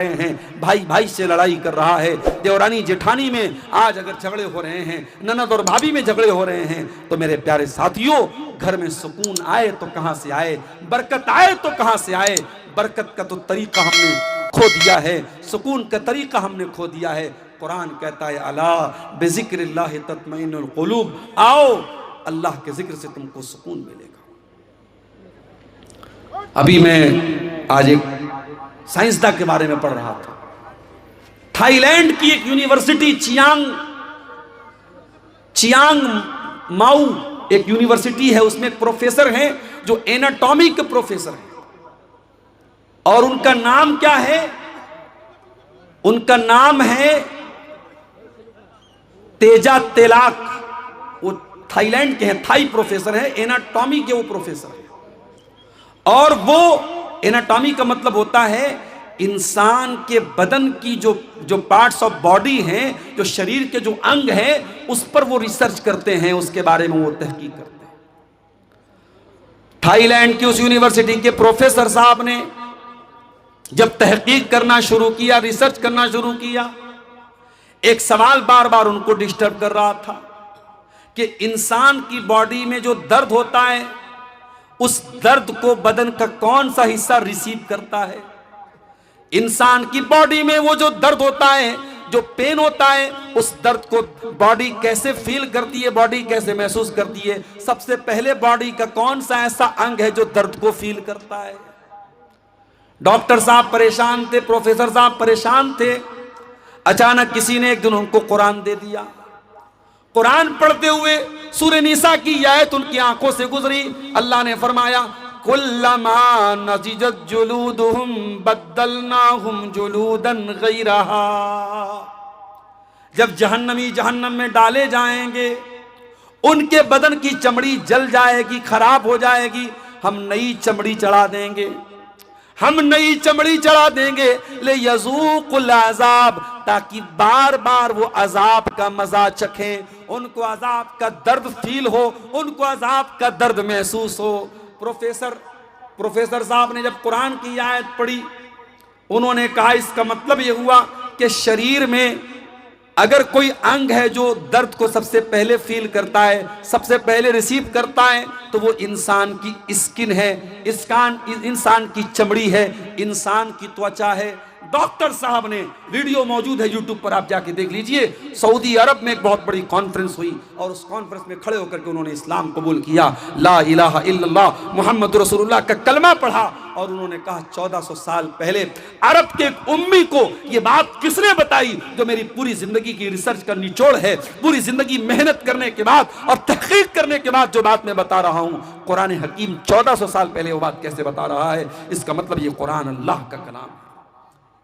हैं, भाई भाई से लड़ाई कर रहा है, देवरानी जेठानी में आज अगर झगड़े हो रहे हैं, ननद और भाभी में झगड़े हो रहे हैं, तो मेरे प्यारे साथियों, घर में सुकून आए तो कहां से आए, बरकत आए तो कहां से आए। बरकत का तो तरीका हमने खो दिया है, सुकून का तरीका हमने खो दिया है। कुरान कहता है अला बिज़िक्रिल्लाहि तत्मइनुल कुलूब, आओ अल्लाह के जिक्र से तुमको सुकून मिलेगा। अभी मैं आज एक साइंसदान के बारे में पढ़ रहा था। थाईलैंड की एक यूनिवर्सिटी चियांग माऊ एक यूनिवर्सिटी है, उसमें एक प्रोफेसर हैं जो एनाटॉमी के प्रोफेसर हैं, और उनका नाम क्या है? उनका नाम है तेजा तेलाक। वो थाईलैंड के हैं, थाई प्रोफेसर है, एनाटॉमी के वो प्रोफेसर हैं। और वो एनाटॉमी का मतलब होता है इंसान के बदन की जो पार्ट्स ऑफ बॉडी हैं, जो शरीर के जो अंग हैं, उस पर वो रिसर्च करते हैं, उसके बारे में वो तहकीक करते हैं। थाईलैंड की उस यूनिवर्सिटी के प्रोफेसर साहब ने जब तहकीक करना शुरू किया, रिसर्च करना शुरू किया, एक सवाल बार बार उनको डिस्टर्ब कर रहा था कि इंसान की बॉडी में जो दर्द होता है, उस दर्द को बदन का कौन सा हिस्सा रिसीव करता है। इंसान की बॉडी में वो जो दर्द होता है, जो पेन होता है, उस दर्द को बॉडी कैसे फील करती है, बॉडी कैसे महसूस करती है। सबसे पहले बॉडी का कौन सा ऐसा अंग है जो दर्द को फील करता है। डॉक्टर साहब परेशान थे, प्रोफेसर साहब परेशान थे। अचानक किसी ने एक दिन उनको कुरान दे दिया। कुरान पढ़ते हुए सूरह निसा की आयत उनकी आंखों से गुजरी। अल्लाह ने फरमाया कुल्लमा नज़िजत जुलूदुहुम बद्दलनाहुम जुलूदन गैरहा। जब जहन्नमी जहन्नम में डाले जाएंगे, उनके बदन की चमड़ी जल जाएगी, खराब हो जाएगी, हम नई चमड़ी चढ़ा देंगे, हम नई चमड़ी चढ़ा देंगे ले यज़ूक़ुल अज़ाब, ताकि बार बार वो अजाब का मजा चखें, उनको अजाब का दर्द फील हो, उनको अजाब का दर्द महसूस हो। प्रोफेसर साहब ने जब कुरान की आयत पढ़ी, उन्होंने कहा इसका मतलब ये हुआ कि शरीर में अगर कोई अंग है जो दर्द को सबसे पहले फील करता है, सबसे पहले रिसीव करता है, तो वो इंसान की स्किन है, इंसान की चमड़ी है, इंसान की त्वचा है। डॉक्टर साहब ने, वीडियो मौजूद है यूट्यूब पर, आप जाके देख लीजिए, सऊदी अरब में एक बहुत बड़ी कॉन्फ्रेंस हुई और उस कॉन्फ्रेंस में खड़े होकर के उन्होंने इस्लाम कबूल किया, ला इलाहा इल्लल्लाह मुहम्मद रसूलुल्लाह का कलमा पढ़ा, और उन्होंने कहा 1400 साल पहले अरब के एक उम्मी को ये बात किसने बताई जो मेरी पूरी जिंदगी की रिसर्च का निचोड़ है, पूरी जिंदगी मेहनत करने के बाद और तहकीक करने के बाद जो बात मैं बता रहा हूं, कुरान हकीम 1400 साल पहले वो बात कैसे बता रहा है। इसका मतलब ये कुरान अल्लाह का कलाम है।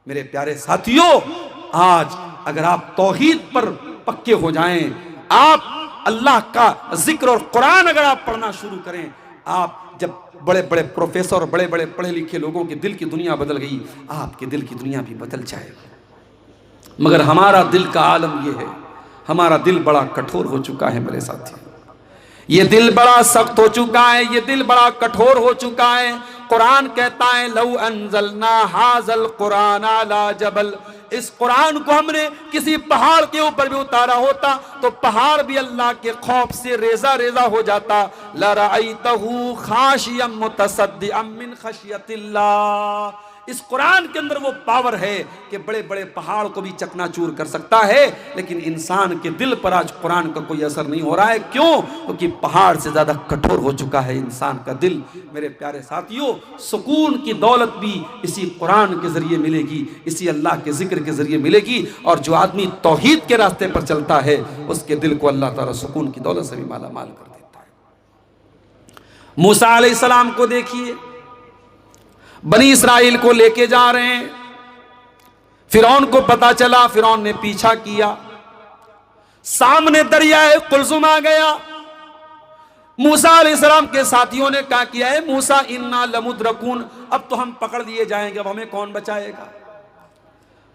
मेरे प्यारे साथियों, आज अगर आप तौहीद पर पक्के हो जाएं, आप अल्लाह का जिक्र और कुरान अगर आप पढ़ना शुरू करें, आप जब बड़े बड़े प्रोफेसर और बड़े बड़े पढ़े लिखे लोगों के दिल की दुनिया बदल गई, आपके दिल की दुनिया भी बदल जाएगी। मगर हमारा दिल का आलम यह है, हमारा दिल बड़ा कठोर हो चुका है मेरे साथियों, ये दिल बड़ा सख्त हो चुका है, ये दिल बड़ा कठोर हो चुका है। कुरान कहता है लौ अंज़लना हाज़ल कुरान अला जबल, इस कुरान को हमने किसी पहाड़ के ऊपर भी उतारा होता तो पहाड़ भी अल्लाह के खौफ से रेजा रेजा हो जाता। लरअयतहु खाशियम मुतसद्दिअम मिन खशियतिल्लाह। इस कुरान के अंदर वो पावर है कि बड़े बड़े पहाड़ को भी चकनाचूर कर सकता है, लेकिन इंसान के दिल पर आज कुरान का कोई असर नहीं हो रहा है। क्यों? क्योंकि पहाड़ से ज्यादा कठोर हो चुका है इंसान का दिल। मेरे प्यारे साथियों, सुकून की दौलत भी इसी कुरान के जरिए मिलेगी, इसी अल्लाह के जिक्र के जरिए मिलेगी, और जो आदमी तौहीद के रास्ते पर चलता है उसके दिल को अल्लाह ताला सुकून की दौलत से भी माला माल कर देता है। मूसा अलैहिस्सलाम को देखिए, बनी इस्राइल को लेके जा रहे हैं, फिरौन को पता चला, फिरौन ने पीछा किया, सामने दरियाए कुलजुम आ गया। मूसा अलैहिस्सलाम के साथियों ने क्या किया है, मूसा इन्ना लमुद्रकून, अब तो हम पकड़ लिए जाएंगे, अब हमें कौन बचाएगा।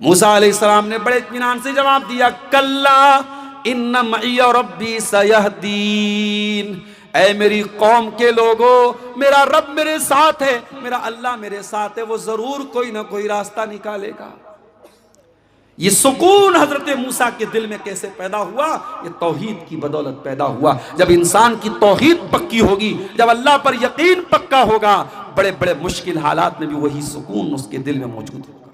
मूसा अलैहिस्सलाम ने बड़े इत्मीनान से जवाब दिया, कल्ला इन्ना मइया रब्बी सयहदीन, ऐ मेरी कौम के लोगों, मेरा रब मेरे साथ है, मेरा अल्लाह मेरे साथ है, वो जरूर कोई ना कोई रास्ता निकालेगा। ये सुकून हजरत मूसा के दिल में कैसे पैदा हुआ? ये तौहीद की बदौलत पैदा हुआ। जब इंसान की तौहीद पक्की होगी, जब अल्लाह पर यकीन पक्का होगा, बड़े बड़े मुश्किल हालात में भी वही सुकून उसके दिल में मौजूद होगा।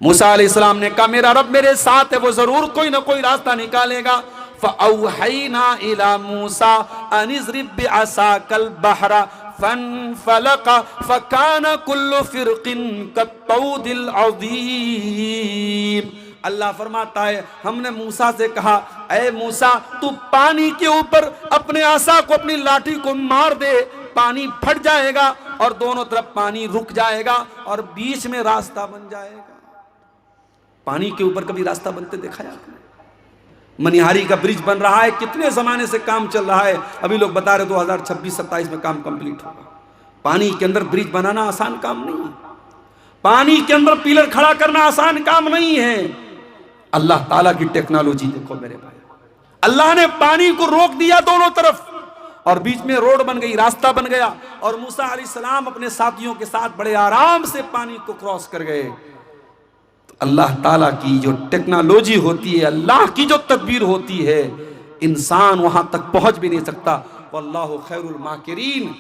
मूसा अलैहिस्सलाम ने कहा मेरा रब मेरे साथ है, वो जरूर कोई ना कोई रास्ता निकालेगा। फ़अौहैना इला मूसा अन इज़रिब बिअसाकल बहरा फनफलक फकान कुल्लु फिरकिन कत्तौदिल अज़ीम। अल्लाह फरमाता है हमने मूसा से कहा, ऐ मूसा तू पानी के ऊपर अपने आसा को, अपनी लाठी को मार दे, पानी फट जाएगा और दोनों तरफ पानी रुक जाएगा और बीच में रास्ता बन जाएगा। पानी के ऊपर कभी रास्ता बनते देखा है आपने? मनिहारी का ब्रिज बन रहा है, कितने जमाने से काम चल रहा है, अभी लोग बता रहे 2026-27 में काम कंप्लीट होगा। पानी के अंदर ब्रिज बनाना आसान काम नहीं है, पानी के अंदर पिलर खड़ा करना आसान काम नहीं है। अल्लाह ताला की टेक्नोलॉजी देखो मेरे भाई, अल्लाह ने पानी को रोक दिया दोनों तरफ और बीच में रोड बन गई, रास्ता बन गया और मूसा अलैहिस्सलाम अपने साथियों के साथ बड़े आराम से पानी को क्रॉस कर गए। अल्लाह ताला की जो टेक्नोलॉजी होती है, अल्लाह की जो तदबीर होती है, इंसान वहां तक पहुंच भी नहीं सकता। वल्लाहु खैरुल माकिरीन।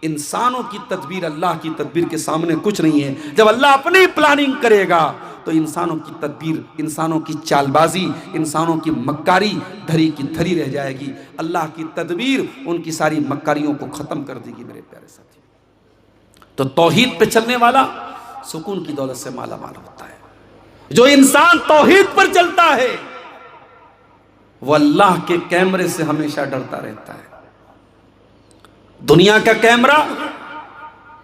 इंसानों की तदबीर अल्लाह की तदबीर के सामने कुछ नहीं है। जब अल्लाह अपनी प्लानिंग करेगा तो इंसानों की तदबीर, इंसानों की चालबाजी, इंसानों की मक्कारी धरी की धरी रह जाएगी। अल्लाह की तदबीर उनकी सारी मक्कारियों को खत्म कर देगी मेरे प्यारे साथी। तो तौहीद पे चलने वाला सुकून की दौलत से माला माल होता है। जो इंसान तौहीद पर चलता है वो अल्लाह के कैमरे से हमेशा डरता रहता है। दुनिया का कैमरा,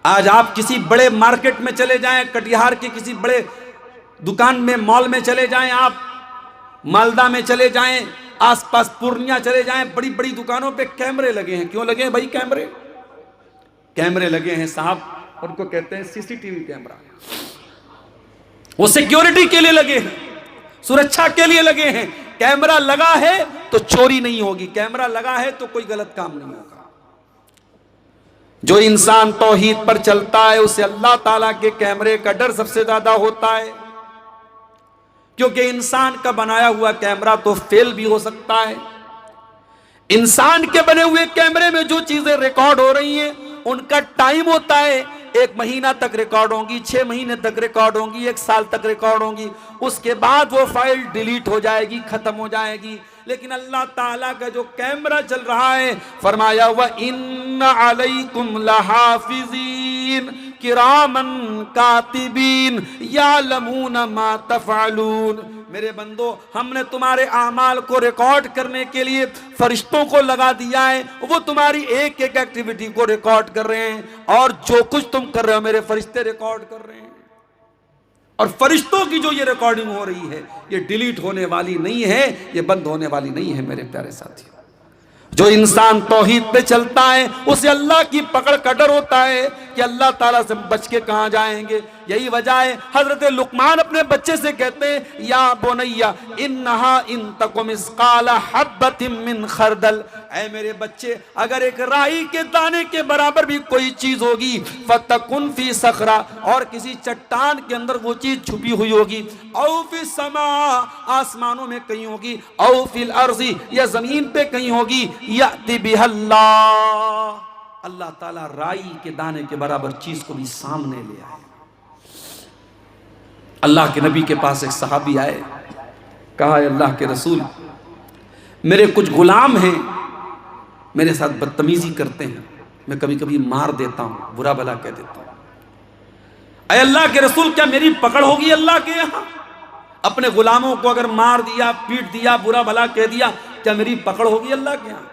आज आप किसी बड़े मार्केट में चले जाएं, कटिहार के किसी बड़े दुकान में, मॉल में चले जाएं, आप मालदा में चले जाएं, आसपास पूर्णिया चले जाएं, बड़ी बड़ी दुकानों पे कैमरे लगे हैं। क्यों लगे हैं भाई कैमरे? कैमरे लगे हैं साहब, उनको कहते हैं सीसीटीवी कैमरा। वो सिक्योरिटी के लिए लगे हैं, सुरक्षा के लिए लगे हैं। कैमरा लगा है तो चोरी नहीं होगी, कैमरा लगा है तो कोई गलत काम नहीं होगा। जो इंसान तौहीद पर चलता है उसे अल्लाह ताला के कैमरे का डर सबसे ज्यादा होता है, क्योंकि इंसान का बनाया हुआ कैमरा तो फेल भी हो सकता है। इंसान के बने हुए कैमरे में जो चीजें रिकॉर्ड हो रही हैं उनका टाइम होता है, 1 महीना तक रिकॉर्ड होंगी, 6 महीने तक रिकॉर्ड होंगी, 1 साल तक रिकॉर्ड होंगी, उसके बाद वो फाइल डिलीट हो जाएगी, खत्म हो जाएगी। लेकिन अल्लाह ताला का जो कैमरा चल रहा है, फरमाया व इन्ना अलैकुम लहाफिज़ीन किरामन कातिबीन यालमून मा तफअलून। मेरे बंदो, हमने तुम्हारे आमाल को रिकॉर्ड करने के लिए फरिश्तों को लगा दिया है, वो तुम्हारी एक एक एक्टिविटी को रिकॉर्ड कर रहे हैं और जो कुछ तुम कर रहे हो मेरे फरिश्ते रिकॉर्ड कर रहे हैं। और फरिश्तों की जो ये रिकॉर्डिंग हो रही है ये डिलीट होने वाली नहीं है, ये बंद होने वाली नहीं है मेरे प्यारे साथियों। जो इंसान तौहीद पे चलता है उसे अल्लाह की पकड़ का डर होता है कि अल्लाह ताला से बच के कहां जाएंगे। यही वजह है हजरत लुकमान अपने बच्चे से कहते हैं या बुनैया इन्नहा इन तकुम मिस्काला हब्बतिन मिन खरदल, ऐ मेरे बच्चे अगर एक राई के दाने के बराबर भी कोई चीज होगी, फतकुन फी सखरा, और किसी चट्टान के अंदर वो चीज छुपी हुई होगी, औ फी समा, आसमानों में कहीं होगी, औ फिल अर्ज़ी, या जमीन पे कहीं होगी, याति बिहल्लाह, अल्लाह ताला राई के दाने के बराबर चीज को भी सामने ले आए। अल्लाह के नबी के पास एक सहाबी आए, कहा अल्लाह के रसूल मेरे कुछ गुलाम हैं, मेरे साथ बदतमीजी करते हैं, मैं कभी कभी मार देता हूं, बुरा भला कह देता हूं। अय अल्लाह के रसूल क्या मेरी पकड़ होगी अल्लाह के यहां? अपने गुलामों को अगर मार दिया, पीट दिया, बुरा भला कह दिया, क्या मेरी पकड़ होगी अल्लाह के यहां?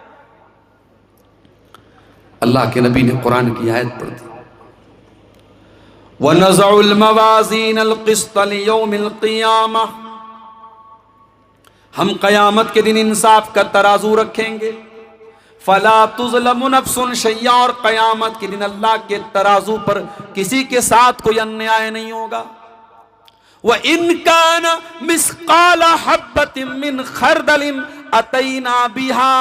अल्लाह के नबी ने कुरान की आयत पढ़ दी, वनज़उल मवाज़ीनल क़िस्त लियौमिल क़ियामह, हम क़यामत के दिन इंसाफ का तराजू रखेंगे, फला तुज़लमु नफ्सुन शैया, और क़यामत के दिन अल्लाह के तराजू पर किसी के साथ कोई अन्याय नहीं होगा। व इन कान मिस्काला हब्बतिन मिन खरदलिन अतैना बिहा,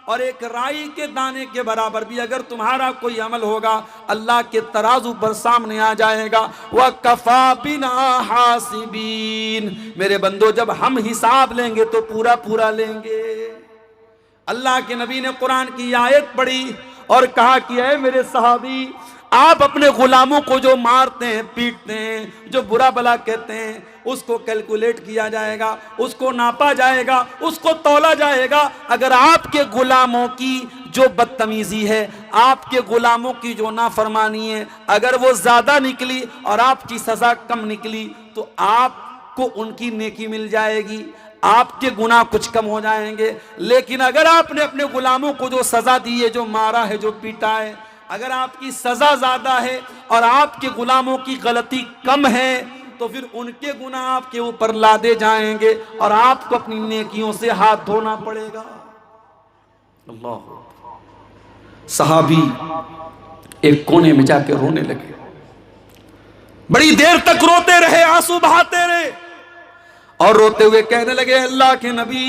और एक राई के दाने के बराबर भी अगर तुम्हारा कोई अमल होगा, अल्लाह के तराजू पर सामने आ जाएगा। वह कफा बिना हासिबीन, मेरे बंदो जब हम हिसाब लेंगे तो पूरा पूरा लेंगे। अल्लाह के नबी ने कुरान की आयत पढ़ी और कहा कि ऐ मेरे सहाबी, आप अपने गुलामों को जो मारते हैं, पीटते हैं, जो बुरा भला कहते हैं, उसको कैलकुलेट किया जाएगा, उसको नापा जाएगा, उसको तौला जाएगा। अगर आपके गुलामों की जो बदतमीजी है, आपके गुलामों की जो नाफरमानी है, अगर वो ज्यादा निकली और आपकी सजा कम निकली तो आपको उनकी नेकी मिल जाएगी, आपके गुनाह कुछ कम हो जाएंगे। लेकिन अगर आपने अपने गुलामों को जो सजा दी है, जो मारा है, जो पीटा है, अगर आपकी सजा ज्यादा है और आपके गुलामों की गलती कम है तो फिर उनके गुनाह आपके ऊपर लादे जाएंगे और आपको अपनी नेकियों से हाथ धोना पड़ेगा। अल्लाह। सहाबी एक कोने में जाके रोने लगे, बड़ी देर तक रोते रहे, आंसू बहाते रहे और रोते हुए कहने लगे, अल्लाह के नबी,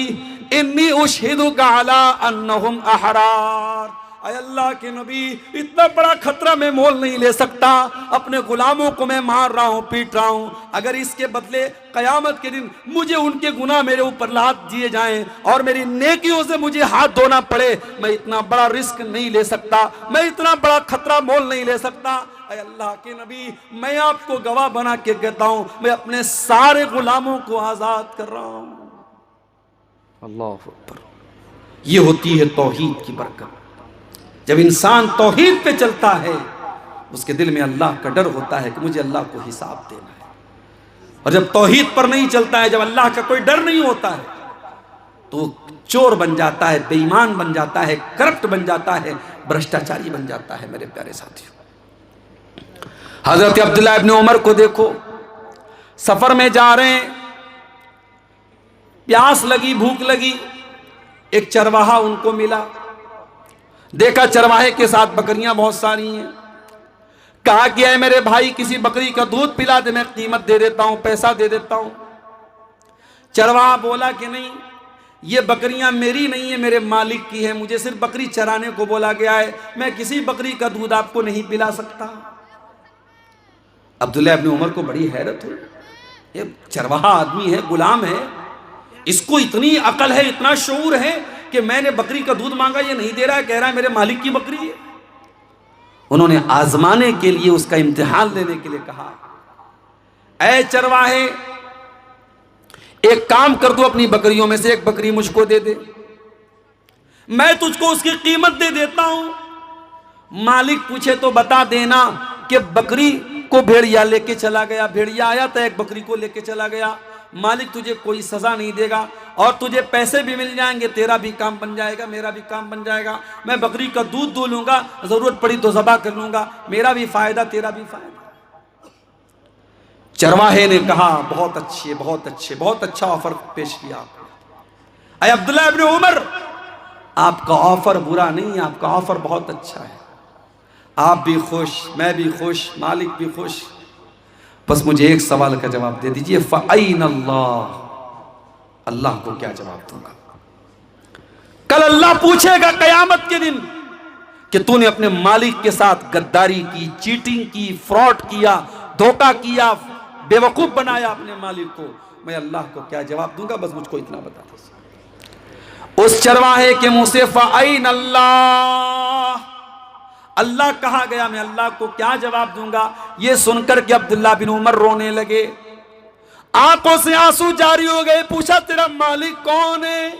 इन्नी उशहिदुका अला अन्नहुम अहरार। अल्लाह के नबी, इतना बड़ा खतरा मैं मोल नहीं ले सकता। अपने गुलामों को मैं मार रहा हूं, पीट रहा हूं, अगर इसके बदले कयामत के दिन मुझे उनके गुनाह मेरे ऊपर लाद दिए जाएं और मेरी नेकियों से मुझे हाथ धोना पड़े, मैं इतना बड़ा रिस्क नहीं ले सकता, मैं इतना बड़ा खतरा मोल नहीं ले सकता। अल्लाह के नबी, मैं आपको गवाह बना के कहता हूं, मैं अपने सारे गुलामों को आजाद कर रहा हूं। अल्लाह अकबर। ये होती है तौहीद की बरकत। जब इंसान तौहीद पे चलता है, उसके दिल में अल्लाह का डर होता है कि मुझे अल्लाह को हिसाब देना है। और जब तौहीद पर नहीं चलता है, जब अल्लाह का कोई डर नहीं होता है, तो चोर बन जाता है, बेईमान बन जाता है, करप्ट बन जाता है, भ्रष्टाचारी बन जाता है। मेरे प्यारे साथियों, हजरत अब्दुल्लाह इब्न उमर को देखो, सफर में जा रहे हैं, प्यास लगी, भूख लगी, एक चरवाहा उनको मिला, देखा चरवाहे के साथ बकरियां बहुत सारी हैं, कहा कि है मेरे भाई, किसी बकरी का दूध पिला दे, मैं कीमत दे देता हूं, पैसा दे देता हूं। चरवाहा बोला कि नहीं, ये बकरियां मेरी नहीं है, मेरे मालिक की है, मुझे सिर्फ बकरी चराने को बोला गया है, मैं किसी बकरी का दूध आपको नहीं पिला सकता। अब्दुल्लाह इब्न उमर को बड़ी हैरत हुई, ये चरवाहा आदमी है, गुलाम है, इसको इतनी अकल है, इतना शऊर है कि मैंने बकरी का दूध मांगा, ये नहीं दे रहा है, कह रहा है मेरे मालिक की बकरी है। उन्होंने आजमाने के लिए, उसका इम्तिहान लेने के लिए कहा, ऐ चरवाहे, एक काम कर दो, अपनी बकरियों में से एक बकरी मुझको दे दे, मैं तुझको उसकी कीमत दे देता हूं। मालिक पूछे तो बता देना कि बकरी को भेड़िया लेके चला गया, भेड़िया आया था, एक बकरी को लेके चला गया, मालिक तुझे कोई सजा नहीं देगा और तुझे पैसे भी मिल जाएंगे, तेरा भी काम बन जाएगा, मेरा भी काम बन जाएगा, मैं बकरी का दूध दो लूंगा, जरूरत पड़ी तो ज़बा कर लूंगा, मेरा भी फायदा, तेरा भी फायदा। चरवाहे ने कहा, बहुत अच्छे, बहुत अच्छे, बहुत अच्छा ऑफर पेश किया आपने। अब्दुल्लाह इब्न उमर, आपका ऑफर बुरा नहीं, आपका ऑफर बहुत अच्छा है, आप भी खुश, मैं भी खुश, मालिक भी खुश, बस मुझे एक सवाल का जवाब दे दीजिए, फ़अैन अल्लाह, अल्लाह को क्या जवाब दूंगा? कल अल्लाह पूछेगा कयामत के दिन कि तूने अपने मालिक के साथ गद्दारी की, चीटिंग की, फ्रॉड किया, धोखा किया, बेवकूफ बनाया अपने मालिक को, मैं अल्लाह को क्या जवाब दूंगा? बस मुझको इतना बता दीजिए। उस चरवाहे के मुंह से फ़अैन अल्लाह, अल्लाह कहा गया, मैं अल्लाह को क्या जवाब दूंगा? ये सुनकर के अब्दुल्लाह बिन उमर रोने लगे, आंखों से आंसू जारी हो गए। पूछा तेरा मालिक कौन है?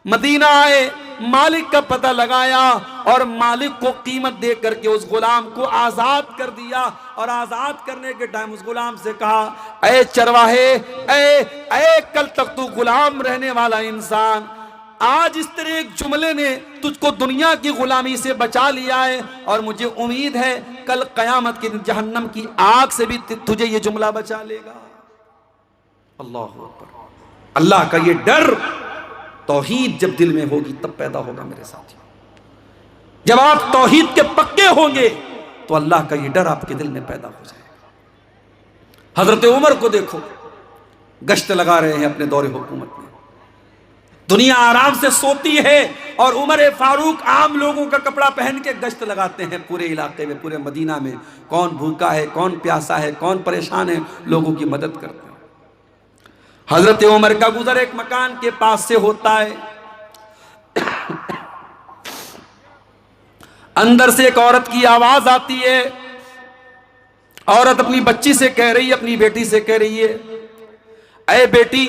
मदीना आए, मालिक का पता लगाया और मालिक को कीमत दे करके उस गुलाम को आजाद कर दिया। और आजाद करने के टाइम उस गुलाम से कहा, ऐ चरवाहे, ऐ कल तक तू गुलाम रहने वाला इंसान, आज इस तरह एक जुमले ने तुझको दुनिया की गुलामी से बचा लिया है और मुझे उम्मीद है कल कयामत के दिन जहन्नम की आग से भी तुझे ये जुमला बचा लेगा। अल्लाह अकबर। अल्लाह का ये डर, तौहीद जब दिल में होगी तब पैदा होगा मेरे साथियों। जब आप तौहीद के पक्के होंगे तो अल्लाह का ये डर आपके दिल में पैदा हो जाएगा। हजरत उमर को देखो, गश्त लगा रहे हैं अपने दौरे हुकूमत में, दुनिया आराम से सोती है और उमर फारूक आम लोगों का कपड़ा पहन के गश्त लगाते हैं पूरे इलाके में, पूरे मदीना में। कौन भूखा है, कौन प्यासा है, कौन परेशान है, लोगों की मदद करते हैं। हजरत उमर का गुजर एक मकान के पास से होता है। अंदर से एक औरत की आवाज आती है। औरत अपनी बच्ची से कह रही है, अपनी बेटी से कह रही है, अरे बेटी,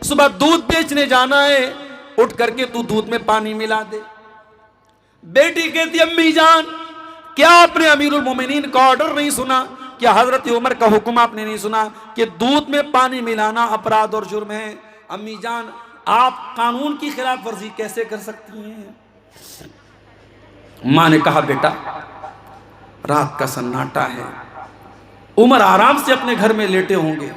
सुबह दूध बेचने जाना है, उठ करके तू दूध में पानी मिला दे। बेटी कहती, अम्मी जान, क्या आपने अमीरुल मोमिनीन का ऑर्डर नहीं सुना? क्या हजरत उमर का हुक्म आपने नहीं सुना कि दूध में पानी मिलाना अपराध और जुर्म है? अम्मी जान, आप कानून की खिलाफ वर्जी कैसे कर सकती हैं? मां ने कहा, बेटा, रात का सन्नाटा है, उमर आराम से अपने घर में लेटे होंगे,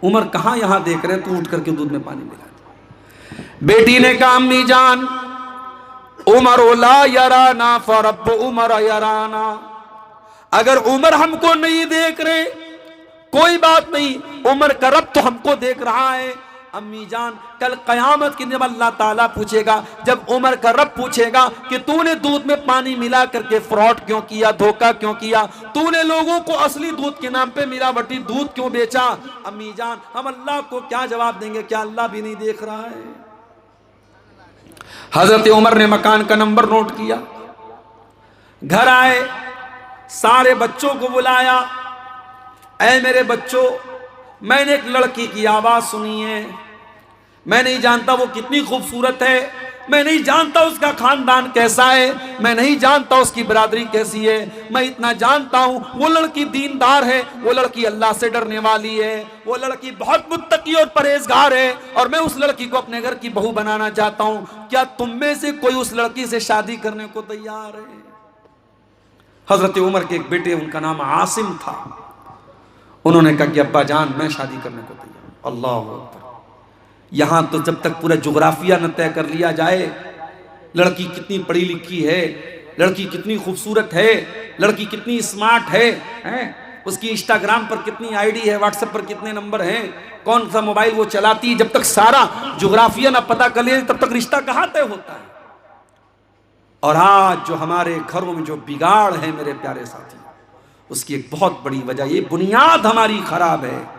उमर कहां यहां देख रहे हैं, तू उठ करके दूध में पानी मिला दे। बेटी ने कहा, अम्मी जान, उमर ला यराना फरब्बु उमर यराना। अगर उमर हमको नहीं देख रहे कोई बात नहीं, उमर का रब तो हमको देख रहा है। अम्मी जान, कल कयामत के दिन अल्लाह ताला पूछेगा, जब उमर का रब पूछेगा कि तूने दूध में पानी मिला करके फ्रॉड क्यों किया, धोखा क्यों किया, तूने लोगों को असली दूध के नाम पे मिलावटी दूध क्यों बेचा? अम्मी जान, हम अल्लाह को क्या जवाब देंगे? क्या अल्लाह भी नहीं देख रहा है? हजरत उमर ने मकान का नंबर नोट किया, घर आए, सारे बच्चों को बुलाया। ऐ मेरे बच्चों, मैंने एक लड़की की आवाज सुनी है, मैं नहीं जानता वो कितनी खूबसूरत है, मैं नहीं जानता उसका खानदान कैसा है, मैं नहीं जानता उसकी बिरादरी कैसी है, मैं इतना जानता हूं वो लड़की दीनदार है, वो लड़की अल्लाह से डरने वाली है, वो लड़की बहुत मुत्तकी और परहेजगार है, और मैं उस लड़की को अपने घर की बहू बनाना चाहता हूं। क्या तुम में से कोई उस लड़की से शादी करने को तैयार है? हजरत उमर के एक बेटे, उनका नाम आसिम था, उन्होंने कहा कि अब्बा जान, मैं शादी करने को तैयार। अल्लाह अकबर। यहां तो जब तक पूरा जुग्राफिया न तय कर लिया जाए, लड़की कितनी पढ़ी लिखी है, लड़की कितनी खूबसूरत है, लड़की कितनी स्मार्ट है, उसकी इंस्टाग्राम पर कितनी आईडी है, व्हाट्सएप पर कितने नंबर हैं, कौन सा मोबाइल वो चलाती है, जब तक सारा जुग्राफिया न पता कर लिया तब तक रिश्ता कहां तय होता है? और आज जो हमारे घरों में जो बिगाड़ है मेरे प्यारे साथी, उसकी एक बहुत बड़ी वजह, ये बुनियाद हमारी खराब है।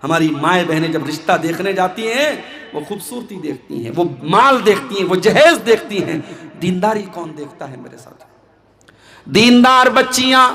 हमारी माएँ बहनें जब रिश्ता देखने जाती हैं, वो खूबसूरती देखती हैं, वो माल देखती हैं, वो जहेज देखती हैं, दीनदारी कौन देखता है मेरे साथ? दीनदार बच्चियां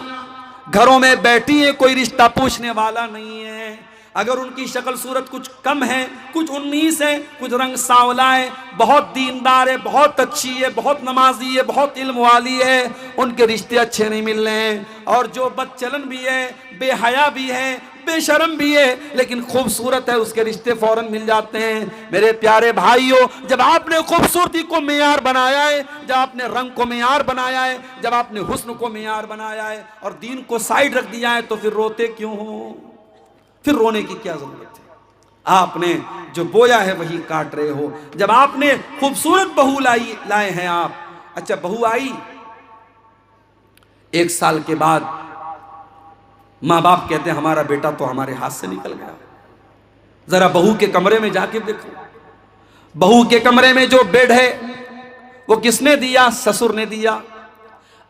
घरों में बैठी हैं, कोई रिश्ता पूछने वाला नहीं है। अगर उनकी शक्ल सूरत कुछ कम है, कुछ 19 है, कुछ रंग सांवला है, बहुत दीनदार है, बहुत अच्छी है, बहुत नमाजी है, बहुत इल्म वाली है, उनके रिश्ते अच्छे नहीं मिल रहे हैं। और जो बदचलन भी है, बेहया भी है, बेशरम भी है, लेकिन खूबसूरत है, उसके रिश्ते फौरन मिल जाते हैं। मेरे प्यारे भाइयों, जब आपने खूबसूरती को मेयार बनाया है, जब आपने रंग को मेयार बनाया है, जब आपने हुस्न को मेयार बनाया है और दीन को साइड रख दिया है, तो फिर रोते क्यों हो? फिर रोने की क्या जरूरत है? आपने जो बोया है वही काट रहे हो। जब आपने खूबसूरत बहू लाए हैं आप, अच्छा बहू आई, 1 साल के बाद माँ बाप कहते हैं हमारा बेटा तो हमारे हाथ से निकल गया। जरा बहू के कमरे में जाके देखो, बहू के कमरे में जो बेड है वो किसने दिया? ससुर ने दिया।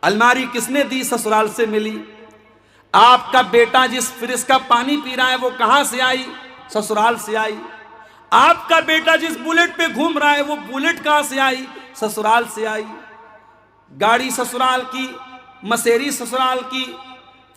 अलमारी किसने दी? ससुराल से मिली। आपका बेटा जिस फ्रिज का पानी पी रहा है वो कहां से आई? ससुराल से आई। आपका बेटा जिस बुलेट पे घूम रहा है वो बुलेट कहां से आई? ससुराल से आई। गाड़ी ससुराल की, मसेरी ससुराल की,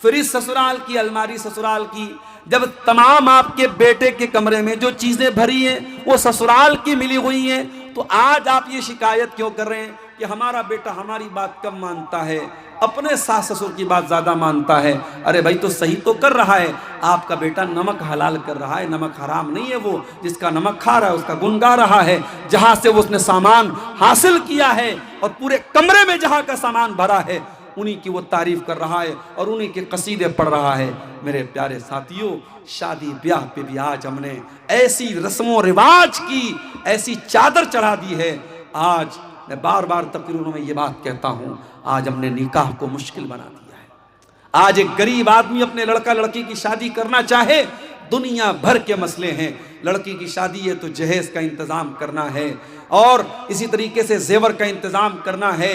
फ्रिज ससुराल की, अलमारी ससुराल की। जब तमाम आपके बेटे के कमरे में जो चीजें भरी हैं वो ससुराल की मिली हुई हैं, तो आज आप ये शिकायत क्यों कर रहे हैं कि हमारा बेटा हमारी बात कम मानता है, अपने सास ससुर की बात ज्यादा मानता है? अरे भाई, तो सही तो कर रहा है। आपका बेटा नमक हलाल कर रहा है, नमक हराम नहीं है। वो जिसका नमक खा रहा है उसका गुन गा रहा है। जहां से वो उसने सामान हासिल किया है और पूरे कमरे में जहां का सामान भरा है, उन्हीं की वो तारीफ कर रहा है और उन्हीं के कसीदे पढ़ रहा है। मेरे प्यारे साथियों, शादी ब्याह पे भी आज हमने ऐसी रस्मों रिवाज की ऐसी चादर चढ़ा दी है। आज मैं बार बार तकरीरों में ये बात कहता हूं, आज हमने निकाह को मुश्किल बना दिया है। आज एक गरीब आदमी अपने लड़का लड़की की शादी करना चाहे, दुनिया भर के मसले हैं। लड़की की शादी है तो जहेज का इंतजाम करना है, और इसी तरीके से जेवर का इंतजाम करना है,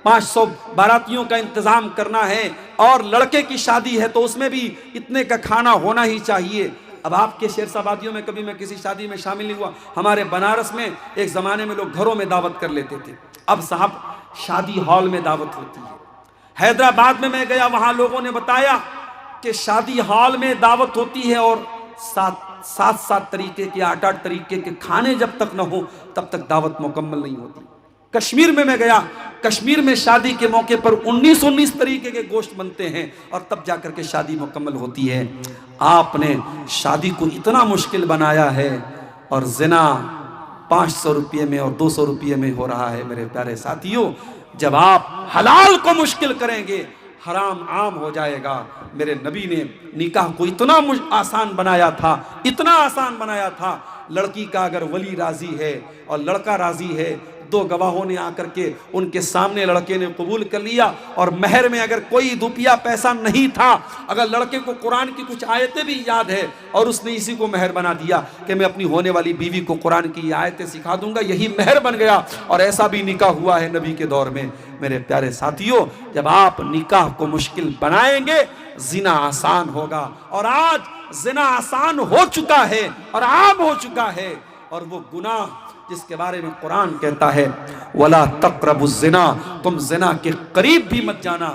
500 बारातियों का इंतजाम करना है, और लड़के की शादी है तो उसमें भी इतने का खाना होना ही चाहिए। अब आपके शेरशाबादियों में कभी मैं किसी शादी में शामिल नहीं हुआ, हमारे बनारस में एक ज़माने में लोग घरों में दावत कर लेते थे, अब साहब शादी हॉल में दावत होती है। हैदराबाद में मैं गया, वहाँ लोगों ने बताया कि शादी हॉल में दावत होती है और सात तरीके के 8 तरीके के खाने जब तक न हो तब तक दावत मुकम्मल नहीं होती। कश्मीर में मैं गया, कश्मीर में शादी के मौके पर 19 तरीके के गोश्त बनते हैं और तब जाकर के शादी मुकम्मल होती है। आपने शादी को इतना मुश्किल बनाया है और जिना 500 रुपये में और 200 रुपये में हो रहा है। मेरे प्यारे साथियों, जब आप हलाल को मुश्किल करेंगे हराम आम हो जाएगा। मेरे नबी ने निकाह को इतना आसान बनाया था, इतना आसान बनाया था, लड़की का अगर वली राजी है और लड़का राजी है, 2 गवाहों ने आकर के उनके सामने लड़के ने कबूल कर लिया, और महर में अगर कोई रुपया पैसा नहीं था, अगर लड़के को कुरान की कुछ आयतें भी याद है और उसने इसी को महर बना दिया कि मैं अपनी होने वाली बीवी को कुरान की आयतें सिखा दूंगा, यही महर बन गया। और ऐसा भी निकाह हुआ है नबी के दौर में। मेरे प्यारे साथियों, जब आप निकाह को मुश्किल बनाएंगे जिना आसान होगा, और आज जिना आसान हो चुका है और आम हो चुका है। और वो गुनाह जिसके बारे में कुरान कहता है वला तक़रबुज़्ज़िना, तुम जिना के करीब भी मत जाना।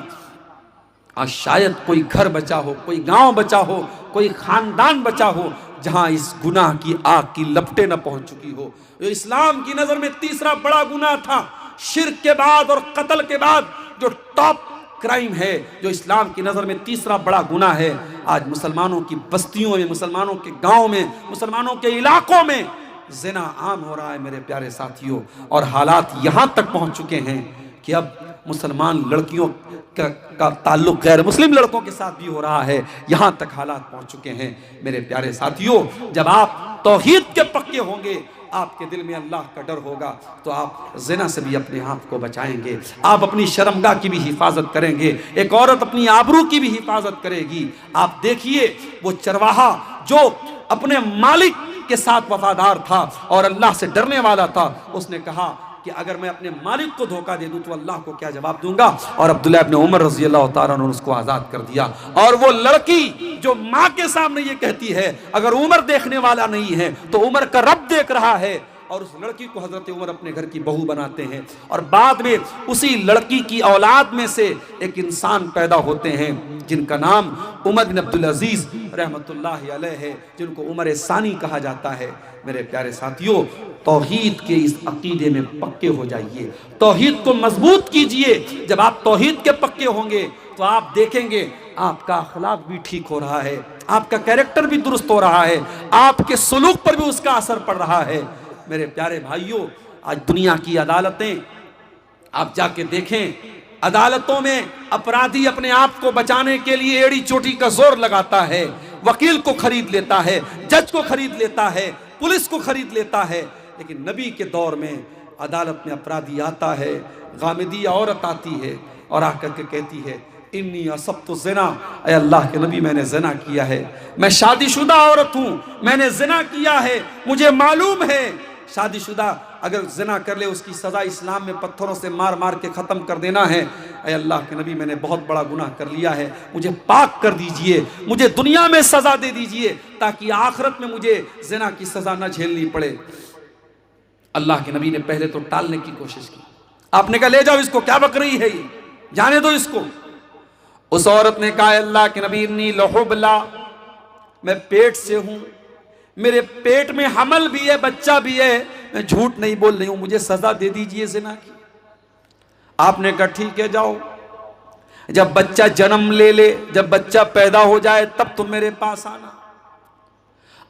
आज शायद कोई घर बचा हो, कोई गांव बचा हो, कोई खानदान बचा हो जहां इस गुनाह की आग की लपटें न पहुंच चुकी हो। जो इस्लाम की नजर में तीसरा बड़ा गुनाह था, शिर्क के बाद और कत्ल के बाद जो टॉप क्राइम है, जो इस्लाम की नज़र में तीसरा बड़ा गुनाह है, आज मुसलमानों की बस्तियों में, मुसलमानों के गांव में, मुसलमानों के इलाकों में जिना आम हो रहा है। मेरे प्यारे साथियों, और हालात यहाँ तक पहुँच चुके हैं कि अब मुसलमान लड़कियों का ताल्लुक गैर मुस्लिम लड़कों के साथ भी हो रहा है। यहाँ तक हालात पहुँच चुके हैं। मेरे प्यारे साथियों, जब आप तौहीद के पक्के होंगे, आपके दिल में अल्लाह का डर होगा, तो आप जिना से भी अपने आप को बचाएंगे, आप अपनी शर्मगाह की भी हिफाजत करेंगे, एक औरत अपनी आबरू की भी हिफाजत करेगी। आप देखिए वो चरवाहा जो अपने मालिक के साथ वफादार था और अल्लाह से डरने वाला था, उसने कहा कि अगर मैं अपने मालिक को धोखा दे दूं तो अल्लाह को क्या जवाब दूंगा। और अब्दुल्लाह इब्न उमर रज़ी अल्लाह तआला अन्हु उसको आज़ाद कर दिया। और वो लड़की जो माँ के सामने ये कहती है अगर उमर देखने वाला नहीं है तो उमर का रब देख रहा है, और उस लड़की को हजरत उमर अपने घर की बहू बनाते हैं, और बाद में उसी लड़की की औलाद में से एक इंसान पैदा होते हैं जिनका नाम उमर बिन अब्दुल अजीज रहमतुल्लाहि अलैह है, जिनको उमर सानी कहा जाता है। मेरे प्यारे साथियों, तौहीद के इस अकीदे में पक्के हो जाइए, तौहीद को मजबूत कीजिए। जब आप तौहीद के पक्के होंगे तो आप देखेंगे आपका अखलाक भी ठीक हो रहा है, आपका कैरेक्टर भी दुरुस्त हो रहा है, आपके सुलूक पर भी उसका असर पड़ रहा है। मेरे प्यारे भाइयों, आज दुनिया की अदालतें आप जाके देखें, अदालतों में अपराधी अपने आप को बचाने के लिए एड़ी चोटी का जोर लगाता है, वकील को खरीद लेता है, जज को खरीद लेता है, पुलिस को खरीद लेता है। लेकिन नबी के दौर में अदालत में अपराधी आता है, गामिदी औरत आती है और आकर के कहती है इन्नी असब्तु ज़िना, ऐ अल्लाह के नबी मैंने ज़िना किया है, मैं शादीशुदा औरत हूँ, मैंने ज़िना किया है, मुझे मालूम है। शादीशुदा अगर ज़िना कर ले उसकी सज़ा इस्लाम में पत्थरों से मार मार के ख़त्म कर देना है। ऐ अल्लाह के नबी मैंने बहुत बड़ा गुनाह कर लिया है, मुझे पाक कर दीजिए, मुझे दुनिया में सज़ा दे दीजिए ताकि आखिरत में मुझे ज़िना की सज़ा न झेलनी पड़े। अल्लाह के नबी ने पहले तो टालने की कोशिश की, आपने कहा ले जाओ इसको, क्या बक रही है ये, जाने दो इसको। उस औरत ने कहा अल्लाह के नबी इन्नी लहुबला, मैं पेट से हूँ, मेरे पेट में हमल भी है, बच्चा भी है, मैं झूठ नहीं बोल रही हूँ, मुझे सजा दे दीजिए ज़िना की। आपने कहा ठीक है जाओ, जब बच्चा जन्म ले ले, जब बच्चा पैदा हो जाए तब तुम मेरे पास आना।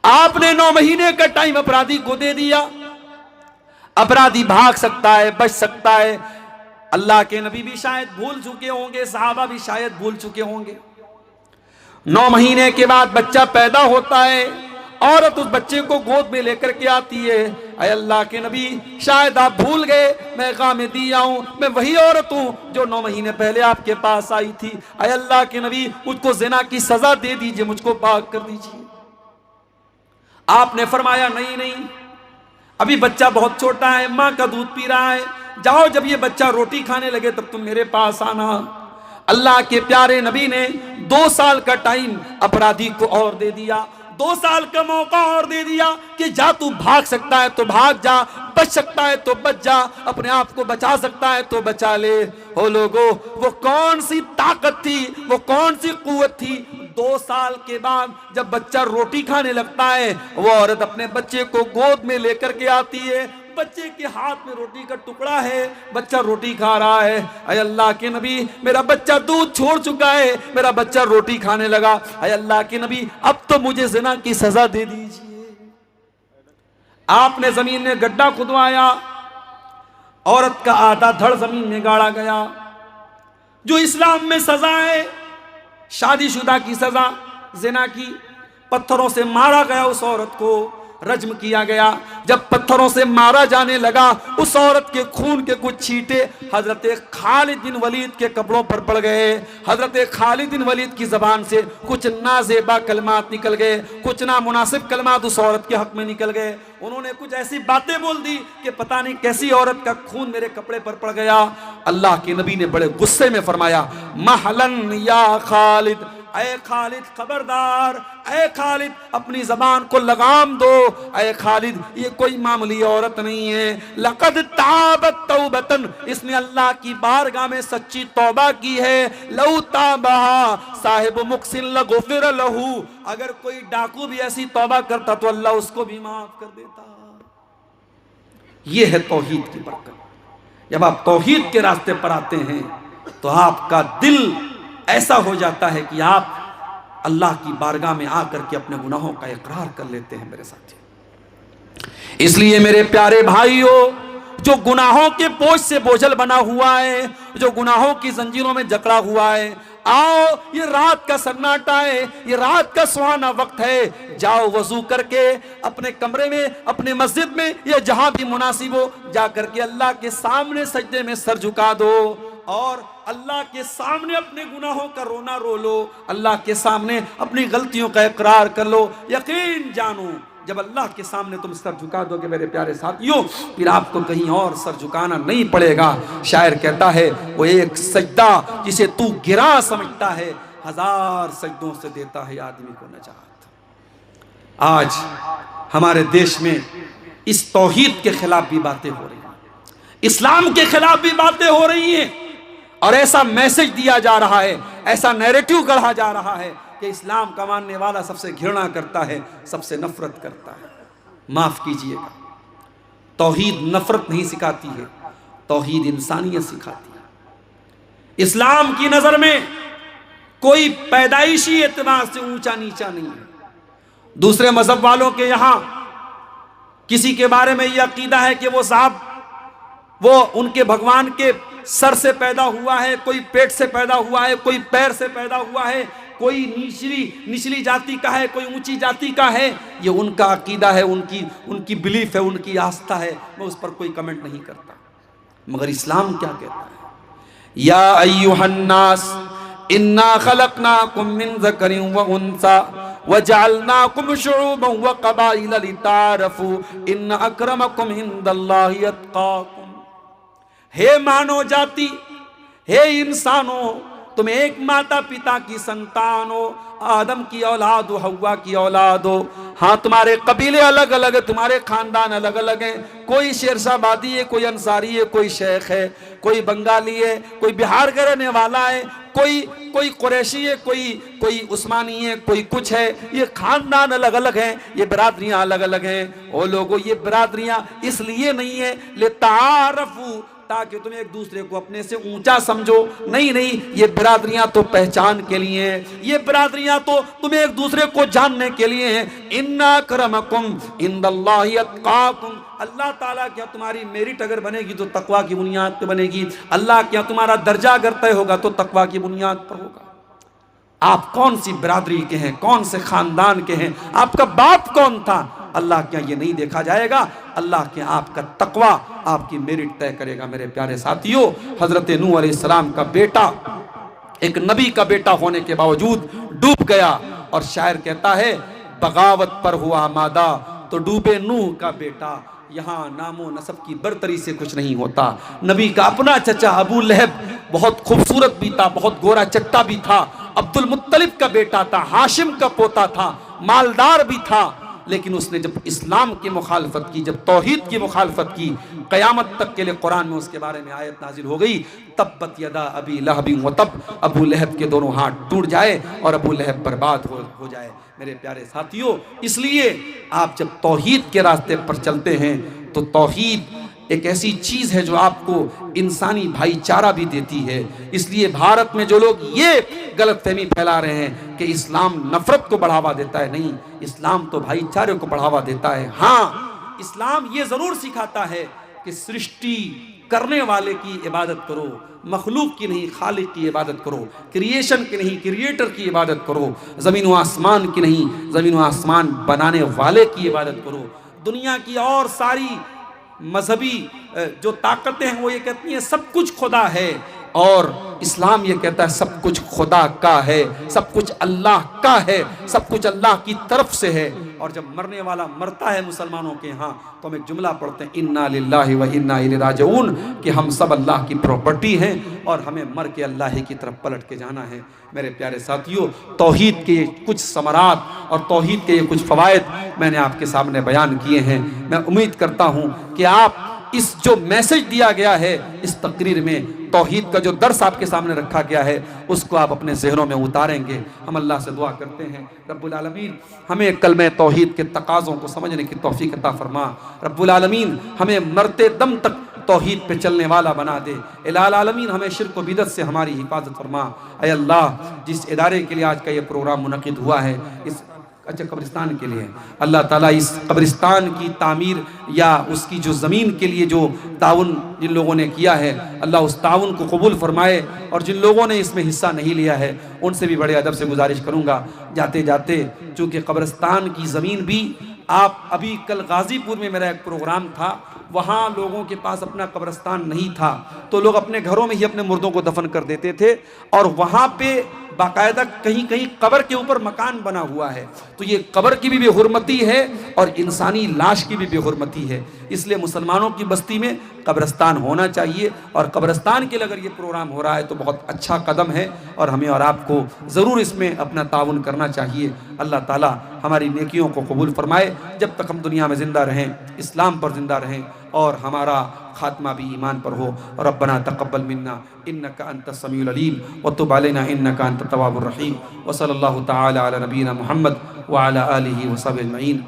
आपने 9 महीने का टाइम अपराधी को दे दिया। अपराधी भाग सकता है, बच सकता है। अल्लाह के नबी भी शायद भूल चुके होंगे, सहाबा भी शायद भूल चुके होंगे। 9 महीने के बाद बच्चा पैदा होता है, औरत उस बच्चे को गोद में लेकर के आती है। ऐ अल्लाह के नबी शायद आप भूल गए, मैं गामिदी हूं, मैं वही औरत हूं जो 9 महीने पहले आपके पास आई थी। ऐ अल्लाह के नबी मुझको ज़िना की सजा दे दीजिए, मुझको पाक कर दीजिए। आपने फरमाया नहीं नहीं, अभी बच्चा बहुत छोटा है, माँ का दूध पी रहा है, जाओ जब ये बच्चा रोटी खाने लगे तब तुम मेरे पास आना। अल्लाह के प्यारे नबी ने 2 साल का टाइम अपराधी को और दे दिया, 2 साल का मौका और दे दिया कि जा तू भाग सकता है तो भाग जा, बच सकता है तो बच जा, अपने आप को बचा सकता है तो बचा ले। हो लोगो, वो कौन सी ताकत थी, वो कौन सी कुव्वत थी। 2 साल के बाद जब बच्चा रोटी खाने लगता है, वो औरत अपने बच्चे को गोद में लेकर के आती है, बच्चे के हाथ में रोटी का टुकड़ा है, बच्चा रोटी खा रहा है। अय अल्लाह के नबी, मेरा बच्चा दूध छोड़ चुका है, मेरा बच्चा रोटी खाने लगा। अय अल्लाह के नबी, अब तो मुझे ज़िना की सजा दे दीजिए। आपने जमीन में गड्ढा खुदवाया, औरत का आधा धड़ जमीन में गाड़ा गया। जो इस्लाम में सजा है, शादीशुदा की सजा, ज़िना की, पत्थरों से मारा गया उस औरत को, रज्म किया गया। जब पत्थरों से मारा जाने लगा, उस औरत के खून के कुछ छींटे हजरत खालिद बिन वलीद के कपड़ों पर पड़ गए। हजरत खालिद बिन वलीद की जबान से कुछ नाजेबा कलमात निकल गए, कुछ नामुनासिब कलमात उस औरत के हक में निकल गए। उन्होंने कुछ ऐसी बातें बोल दी कि पता नहीं कैसी औरत का खून मेरे कपड़े पर पड़ गया। अल्लाह के नबी ने बड़े गुस्से में फरमाया, महलन या खालिद, ऐ खालिद खबरदार, ऐ खालिद अपनी जबान को लगाम दो, ऐ खालिद ये कोई मामूली औरत नहीं है। लक़द ताबत तौबतन, इसने अल्लाह की बारगाह में सच्ची तौबा की है। लौ ताबहा साहिब मुक्सिन लगुफिर लहू, अगर कोई डाकू भी ऐसी तौबा करता तो अल्लाह उसको भी माफ कर देता। ये है तौहीद की बरकत। जब आप तौहीद के रास्ते पर आते हैं तो आपका दिल ऐसा हो जाता है कि आप अल्लाह की बारगाह में आकर के अपने गुनाहों का इकरार कर लेते हैं मेरे साथी। इसलिए मेरे प्यारे भाइयों, जो गुनाहों के बोझ से बोझल बना हुआ है, जो गुनाहों की जंजीरों में जकड़ा हुआ है, आओ ये रात का सन्नाटा है, ये रात का सुहाना वक्त है, जाओ वजू करके अपने कमरे में, अपने मस्जिद में या जहां भी मुनासिब हो, जा करके अल्लाह के सामने सजदे में सर झुका दो और अल्लाह के सामने अपने गुनाहों का रोना रो लो, अल्लाह के सामने अपनी गलतियों का इकरार कर लो। यकीन जानो, जब अल्लाह के सामने तुम सर झुका दोगे मेरे प्यारे साथियों, फिर आपको कहीं और सर झुकाना नहीं पड़ेगा। शायर कहता है, वो एक सजदा जिसे तू गिरा समझता है, 1000 सजदों से देता है आदमी को नजात। आज हमारे देश में इस तौहीद के खिलाफ भी बातें हो रही हैं, इस्लाम के खिलाफ भी बातें हो रही हैं, और ऐसा मैसेज दिया जा रहा है, ऐसा नैरेटिव गढ़ा जा रहा है कि इस्लाम का मानने वाला सबसे घृणा करता है, सबसे नफरत करता है। माफ कीजिएगा, तौहीद नफरत नहीं सिखाती है, तौहीद इंसानियत सिखाती है। इस्लाम की नजर में कोई पैदाइशी एतबार से ऊंचा नीचा नहीं है। दूसरे मजहब वालों के यहां किसी के बारे में यह अकीदा है कि वो साहब वो उनके भगवान के सर से पैदा हुआ है, कोई पेट से पैदा हुआ है, कोई पैर से पैदा हुआ है, कोई निचली जाति का है, कोई ऊंची जाति का है। ये उनका अकीदा है, उनकी बिलीफ है, उनकी आस्था है, मैं उस पर कोई कमेंट नहीं करता। मगर इस्लाम क्या कहता है? या अय्युहन्नास इन्ना खलकनाकुम मिन ज़करिन व उन्सा वजअलनाकुम शुऊबन व क़बाइल लितारफू इन्न अक्रमकुम इंदल्लाहि अत्क़ाकुम। हे मानव जाति, हे इंसानों, तुम एक माता पिता की संतान हो, आदम की औलाद हो, हव्वा की औलाद हो। हाँ, तुम्हारे कबीले अलग अलग है, तुम्हारे खानदान अलग अलग हैं। कोई शेरशाहबादी है, कोई अंसारी है, कोई शेख है, कोई बंगाली है, कोई बिहार का रहने वाला है, कोई कुरैशी है, कोई उस्मानी है, कोई कुछ है। ये खानदान अलग अलग हैं, ये बरादरियां अलग अलग हैं। ओ लोगों, ये बरादरियां इसलिए नहीं है ले तारफू, ताकि तुम एक दूसरे को अपने से ऊंचा समझो। नहीं, ये बिरादरियां तो पहचान के लिए हैं, ये बिरादरियां तो तुम्हें एक दूसरे को जानने के लिए हैं। इन्ना अक्रमकुम इंदल्लाहि अत्क़ाकुम, अल्लाह ताला क्या तुम्हारी मेरिट अगर बनेगी तो तकवा की बुनियाद पर बनेगी। अल्लाह क्या तुम्हारा दर्जा अगर तय होगा तो तकवा की बुनियाद पर होगा। आप कौन सी बिरादरी के हैं, कौन से खानदान के हैं, आपका बाप कौन था, अल्लाह क्या ये नहीं देखा जाएगा? अल्लाह के आपका तकवा आपकी मेरिट तय करेगा। मेरे प्यारे साथियों, हजरत नूह अलैहिस्सलाम का बेटा एक नबी का बेटा होने के बावजूद डूब गया, और शायर कहता है बगावत पर हुआ मादा तो डूबे नूह का बेटा। यहाँ नामो नसब की बरतरी से कुछ नहीं होता। नबी का अपना चचा अबू लहब बहुत खूबसूरत भी था, बहुत गोरा चट्टा भी था, अब्दुल मुत्तलिब का बेटा था, हाशिम का पोता था, मालदार भी था, लेकिन उसने जब इस्लाम की मुखालफत की, जब तौहीद की मुखालफत की, क़यामत तक के लिए कुरान में उसके बारे में आयत नाजिल हो गई, तब्बत यदा अबी लहबिन व तब, अबू लहब के दोनों हाथ टूट जाए और अबू लहब बर्बाद हो जाए। मेरे प्यारे साथियों, इसलिए आप जब तौहीद के रास्ते पर चलते हैं तो तौहीद एक ऐसी चीज़ है जो आपको इंसानी भाईचारा भी देती है। इसलिए भारत में जो लोग ये गलतफहमी फैला रहे हैं कि इस्लाम नफरत को बढ़ावा देता है, नहीं, इस्लाम तो भाईचारे को बढ़ावा देता है। हाँ, इस्लाम ये ज़रूर सिखाता है कि सृष्टि करने वाले की इबादत करो, मखलूक की नहीं, खालिक की इबादत करो, क्रिएशन की नहीं, क्रिएटर की इबादत करो, ज़मीन व आसमान की नहीं, ज़मीन व आसमान बनाने वाले की इबादत करो। दुनिया की और सारी मजहबी जो ताकतें हैं वो ये कहती हैं सब कुछ खुदा है, और इस्लाम ये कहता है सब कुछ खुदा का है, सब कुछ अल्लाह का है, सब कुछ अल्लाह की तरफ से है। और जब मरने वाला मरता है मुसलमानों के यहाँ तो हम एक जुमला पढ़ते हैं, इन्ना लिल्लाहि व इन्ना इलैहि राजिऊन, कि हम सब अल्लाह की प्रॉपर्टी हैं और हमें मर के अल्लाह ही की तरफ पलट के जाना है। मेरे प्यारे साथियों, तौहीद के कुछ समरात और तौहीद के कुछ फ़वाइद मैंने आपके सामने बयान किए हैं। मैं उम्मीद करता हूँ कि आप इस जो मैसेज दिया गया है इस तकरीर में, तौहीद का जो दर्स आपके सामने रखा गया है, उसको आप अपने ज़हनों में उतारेंगे। हम अल्लाह से दुआ करते हैं, रब्बुल आलमीन हमें कलमे तौहीद के तकाज़ों को समझने की तौफीक अता फरमा। रब्बुल आलमीन हमें मरते दम तक तौहीद पे चलने वाला बना दे। इलाल आलमीन हमें शिर्क व बिदअत से हमारी हिफाजत फरमा। ऐ अल्लाह, जिस इदारे के लिए आज का ये प्रोग्राम मुनक़िद हुआ है, इस कब्रिस्तान के लिए, अल्लाह ताला इस कब्रिस्तान की तामीर या उसकी जो ज़मीन के लिए जो ताउन जिन लोगों ने किया है, अल्लाह उस ताउन को कबूल फरमाए। और जिन लोगों ने इसमें हिस्सा नहीं लिया है उनसे भी बड़े अदब से गुजारिश करूँगा, जाते जाते, चूँकि कब्रिस्तान की ज़मीन भी, आप अभी कल गाज़ीपुर में मेरा एक प्रोग्राम था, वहाँ लोगों के पास अपना कब्रिस्तान नहीं था तो लोग अपने घरों में ही अपने मुर्दों को दफन कर देते थे, और वहाँ पे बाकायदा कहीं कहीं कब्र के ऊपर मकान बना हुआ है। तो ये कब्र की भी बेहुरमती है और इंसानी लाश की भी बेहुरमती है। इसलिए मुसलमानों की बस्ती में कब्रिस्तान होना चाहिए, और कब्रिस्तान के लिए अगर ये प्रोग्राम हो रहा है तो बहुत अच्छा कदम है, और हमें और आपको ज़रूर इसमें अपना ताउन करना चाहिए। अल्लाह ताला हमारी नेकियों को कबूल फरमाए, जब तक हम दुनिया में ज़िंदा रहें, इस्लाम पर ज़िंदा रहें और हमारा खात्मा भी ईमान पर हो। रब्बना तक़ब्बल मिन्ना इन्नका अंतस समीउल अलीम व तुब अलैना इन्नका अंतत तव्वाबुर रहीम। व सल्लल्लाहु तआला अला नबीना मुहम्मद व अला आलिहि व सहबिहि अजमईन।